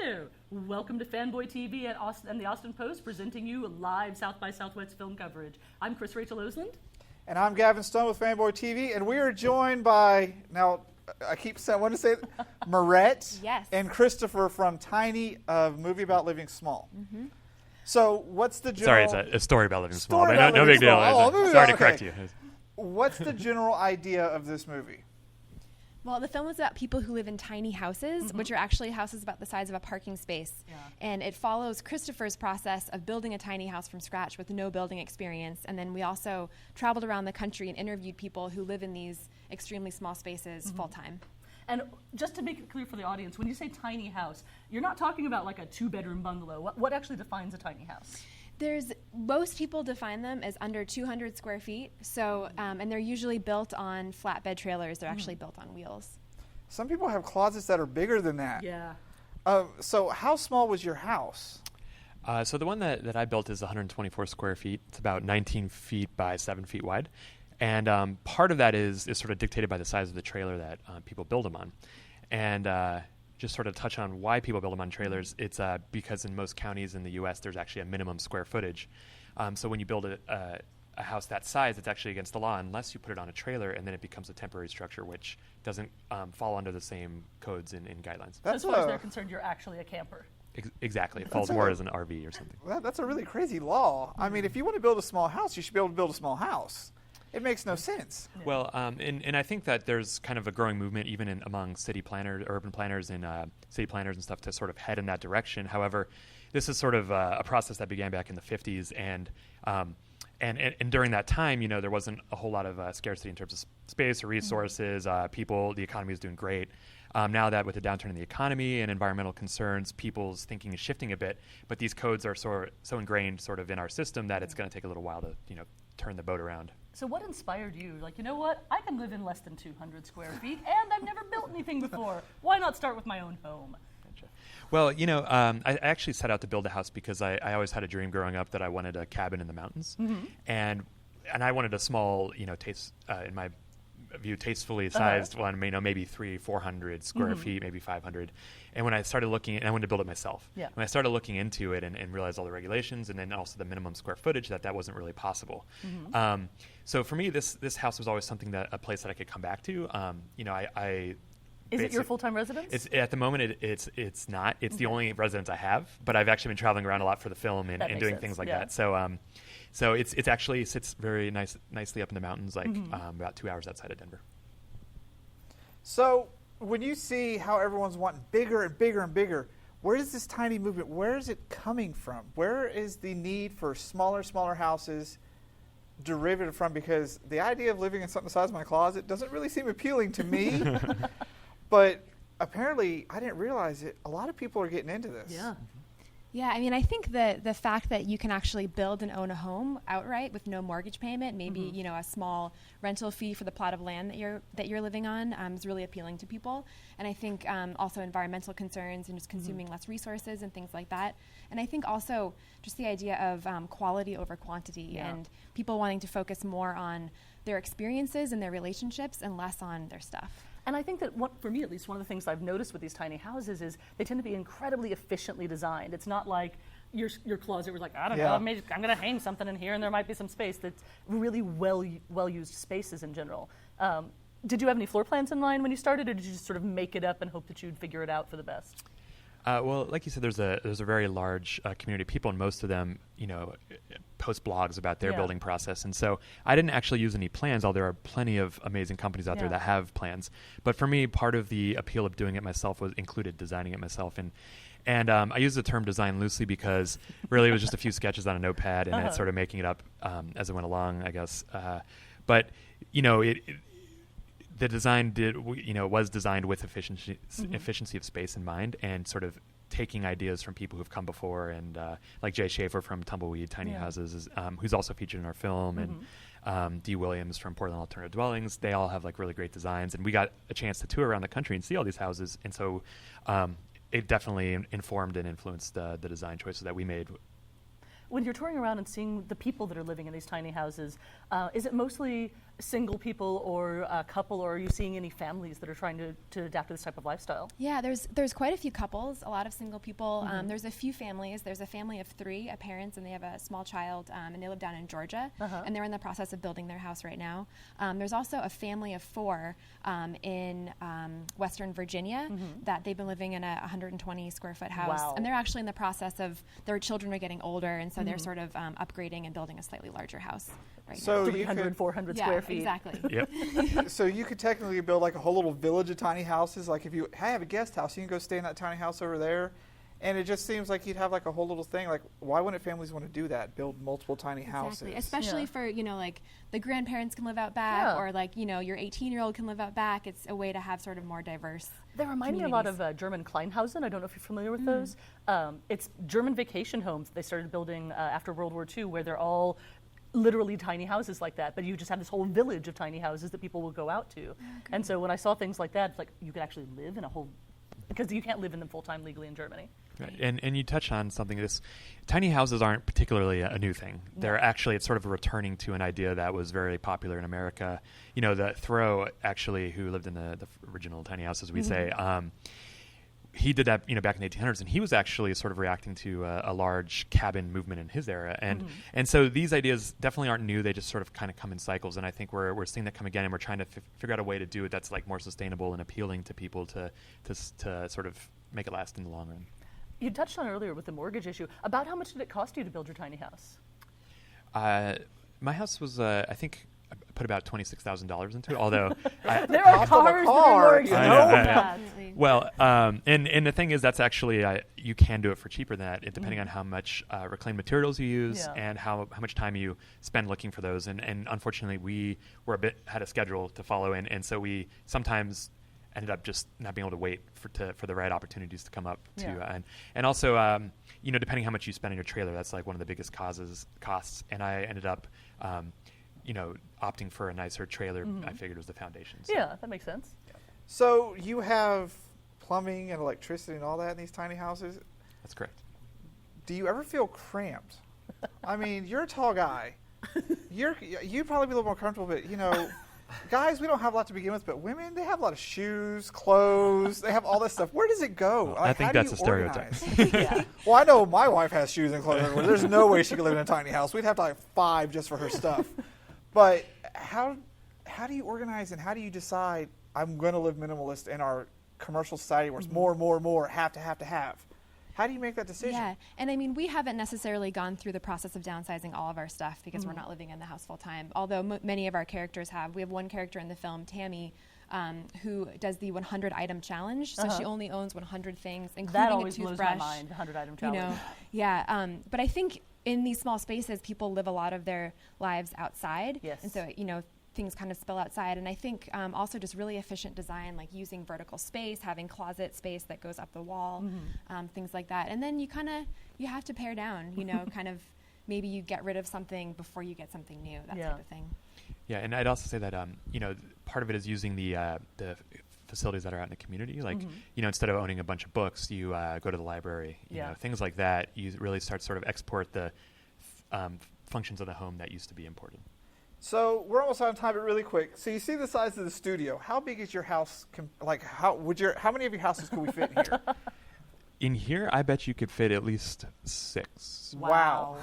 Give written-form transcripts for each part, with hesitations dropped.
there. Welcome to Fanboy TV and the Austin Post, presenting you live South by Southwest film coverage. I'm Chris Rachel Oseland. And I'm Gavin Stone with Fanboy TV, and we are joined by, now I keep saying, I want to say Merete Yes. and Christopher from Tiny, a movie about living small. Mm-hmm. So what's the general... Sorry, it's a story about living small. Story But about no big living deal. small. Oh, Sorry to okay. correct you. What's the general idea of this movie? Well, the film is about people who live in tiny houses, which are actually houses about the size of a parking space. Yeah. And it follows Christopher's process of building a tiny house from scratch with no building experience. And then we also traveled around the country and interviewed people who live in these extremely small spaces full time. And just to make it clear for the audience, when you say tiny house, you're not talking about like a 2-bedroom bungalow. What actually defines a tiny house? Most people define them as under 200 square feet. So, and they're usually built on flatbed trailers. They're actually built on wheels. Some people have closets that are bigger than that. Yeah. So how small was your house? So the one that I built is 124 square feet. It's about 19 feet by 7 feet wide. And part of that is sort of dictated by the size of the trailer that people build them on. And just sort of touch on why people build them on trailers, it's because in most counties in the U.S. there's actually a minimum square footage. So when you build a house that size, it's actually against the law unless you put it on a trailer, and then it becomes a temporary structure, which doesn't fall under the same codes and guidelines. So as far as they're concerned, you're actually a camper. Exactly. It falls more as an RV or something. That's a really crazy law. I mean, if you want to build a small house, you should be able to build a small house. It makes no sense. Yeah. Well, and I think that there's kind of a growing movement even among city planners, urban planners and city planners and stuff to sort of head in that direction. However, this is sort of a process that began back in the 50s, and during that time, you know, there wasn't a whole lot of scarcity in terms of space or resources. People, the economy is doing great. Now that with the downturn in the economy and environmental concerns, people's thinking is shifting a bit, but these codes are so ingrained sort of in our system that it's going to take a little while to, you know, turn the boat around. So what inspired you? Like, you know what? I can live in less than 200 square feet, and I've never built anything before. Why not start with my own home? Gotcha. Well, you know, I actually set out to build a house because I always had a dream growing up that I wanted a cabin in the mountains, and I wanted a small, you know, in my view, tastefully sized one, you know, maybe 300-400 square feet, maybe 500. And when I started looking, and I wanted to build it myself. Yeah. When I started looking into it and realized all the regulations and then also the minimum square footage, that wasn't really possible. So for me, this house was always a place that I could come back to. You know, Is it your full-time residence? It's at the moment it's not. It's the only residence I have, but I've actually been traveling around a lot for the film and doing things like that. So it actually sits very nicely up in the mountains, like about 2 hours outside of Denver. So when you see how everyone's wanting bigger and bigger and bigger, where is this tiny movement? Where is it coming from? Where is the need for smaller houses derivative from? Because the idea of living in something the size of my closet doesn't really seem appealing to me. But apparently, I didn't realize it. A lot of people are getting into this. Yeah. Yeah, I mean, I think the fact that you can actually build and own a home outright with no mortgage payment, maybe you know, a small rental fee for the plot of land that you're living on, is really appealing to people. And I think also environmental concerns and just consuming less resources and things like that. And I think also just the idea of quality over quantity and people wanting to focus more on their experiences and their relationships and less on their stuff. And I think that, for me at least, one of the things I've noticed with these tiny houses is they tend to be incredibly efficiently designed. It's not like your closet was like, I don't know, I'm going to hang something in here and there might be some space. That's really well-used spaces in general. Did you have any floor plans in mind when you started, or did you just sort of make it up and hope that you'd figure it out for the best? Well, like you said, there's a very large community of people, and most of them, you know, post blogs about their building process. And so I didn't actually use any plans, although there are plenty of amazing companies out there that have plans. But for me, part of the appeal of doing it myself included designing it myself. And I use the term design loosely because really it was just a few sketches on a notepad and then sort of making it up as it went along, I guess. But, you know, the design was designed with efficiency of space in mind, and sort of taking ideas from people who've come before, and like Jay Schaefer from Tumbleweed Tiny Houses, who's also featured in our film, and Dee Williams from Portland Alternative Dwellings. They all have like really great designs, and we got a chance to tour around the country and see all these houses, and so it definitely informed and influenced the design choices that we made. when you're touring around and seeing the people that are living in these tiny houses, is it mostly single people or a couple, or are you seeing any families that are trying to adapt to this type of lifestyle? Yeah, there's quite a few couples, a lot of single people. There's a few families. There's a family of 3, parents, and they have a small child, and they live down in Georgia, and they're in the process of building their house right now. There's also a family of 4 in Western Virginia that they've been living in a 120 square foot house, and they're actually in the process of, their children are getting older, and so they're sort of upgrading and building a slightly larger house right now. 300, 400 square feet. Exactly. Yep. So you could technically build like a whole little village of tiny houses. Like if you have a guest house, you can go stay in that tiny house over there. And it just seems like you'd have like a whole little thing. Like, why wouldn't families want to do that? Build multiple tiny houses. Especially for, like the grandparents can live out back, or like, your 18-year-old can live out back. It's a way to have sort of more diverse. They remind me a lot of German Kleinhausen. I don't know if you're familiar with those. It's German vacation homes they started building after World War II, where they're all literally tiny houses like that, but you just have this whole village of tiny houses that people will go out to. And so when I saw things like that, it's like you could actually live in a whole, because you can't live in them full-time legally in Germany. Right. And you touched on something. This tiny houses aren't particularly a new thing. They're actually, it's sort of returning to an idea that was very popular in America. That Thoreau, actually, who lived in the original tiny houses, we say, he did that, back in the 1800s, and he was actually sort of reacting to a large cabin movement in his era. And so these ideas definitely aren't new. They just sort of kind of come in cycles. And I think we're seeing that come again, and we're trying to figure out a way to do it that's like more sustainable and appealing to people to sort of make it last in the long run. You touched on earlier with the mortgage issue. About how much did it cost you to build your tiny house? My house was, I think, I put about $26,000 into it, although there are cars car, well, and the thing is, that's actually you can do it for cheaper than that, depending on how much reclaimed materials you use and how much time you spend looking for those. And unfortunately, we were had a schedule to follow, and so we sometimes ended up just not being able to wait for the right opportunities to come up and also depending how much you spend on your trailer, that's like one of the biggest costs. And I ended up opting for a nicer trailer. I figured was the foundation. So. Yeah, that makes sense. So you have plumbing and electricity and all that in these tiny houses? That's correct. Do you ever feel cramped? I mean, you're a tall guy. You'd probably be a little more comfortable, but guys, we don't have a lot to begin with, but women, they have a lot of shoes, clothes, they have all this stuff. Where does it go? Well, I think that's a stereotype. Well, I know my wife has shoes and clothes everywhere. There's no way she could live in a tiny house. We'd have to have 5 just for her stuff. But how do you organize, and how do you decide I'm going to live minimalist in our commercial society where it's more, have to have? How do you make that decision? Yeah, and I mean, we haven't necessarily gone through the process of downsizing all of our stuff because we're not living in the house full time, although many of our characters have. We have one character in the film, Tammy, who does the 100 item challenge. So she only owns 100 things, including that always a toothbrush. blows my mind, the 100 item challenge. But I think in these small spaces, people live a lot of their lives outside. Yes. And so, things kind of spill outside. And I think also just really efficient design, like using vertical space, having closet space that goes up the wall, things like that. And then you have to pare down, kind of maybe you get rid of something before you get something new, that type of thing. Yeah, and I'd also say that, part of it is using the facilities that are out in the community. Like, instead of owning a bunch of books, you go to the library, things like that. You really start to sort of export the functions of the home that used to be important. So we're almost out of time, but really quick. So you see the size of the studio. How big is your house? How many of your houses could we fit in here? In here, I bet you could fit at least 6. Wow.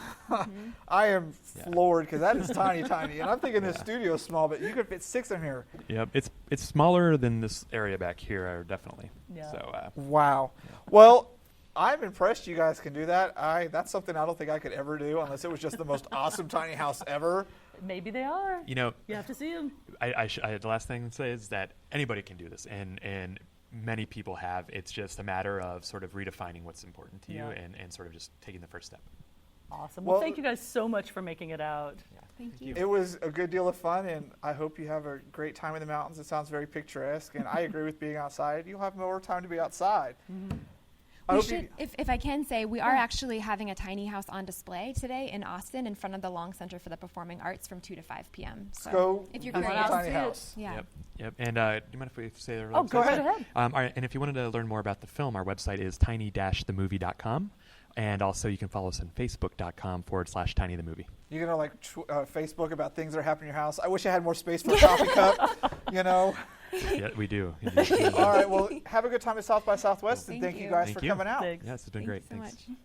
I am floored because that is tiny. And I'm thinking this studio is small, but you could fit 6 in here. Yep, it's smaller than this area back here, definitely. Yeah. So. Wow. Yeah. Well, I'm impressed you guys can do that. That's something I don't think I could ever do unless it was just the most awesome tiny house ever. Maybe they are. You have to see them. The last thing to say is that anybody can do this, and many people have. It's just a matter of sort of redefining what's important to you and sort of just taking the first step. Awesome. Well, thank you guys so much for making it out. Yeah. Thank you. It was a good deal of fun, and I hope you have a great time in the mountains. It sounds very picturesque, and I agree with being outside. You'll have more time to be outside. If I can say, we are actually having a tiny house on display today in Austin in front of the Long Center for the Performing Arts from 2 to 5 p.m. So go if you're visit curious, the tiny house. Yeah. Yep. And do you mind if we say their website? Go ahead. All right. And if you wanted to learn more about the film, our website is tiny-themovie.com. And also you can follow us on facebook.com/tinythemovie. You're going to Facebook about things that are happening in your house. I wish I had more space for a coffee cup, Yeah, we do. All right, well, have a good time at South by Southwest, and thank you guys for coming out. Thanks. Yes, it's been great. Thanks so much.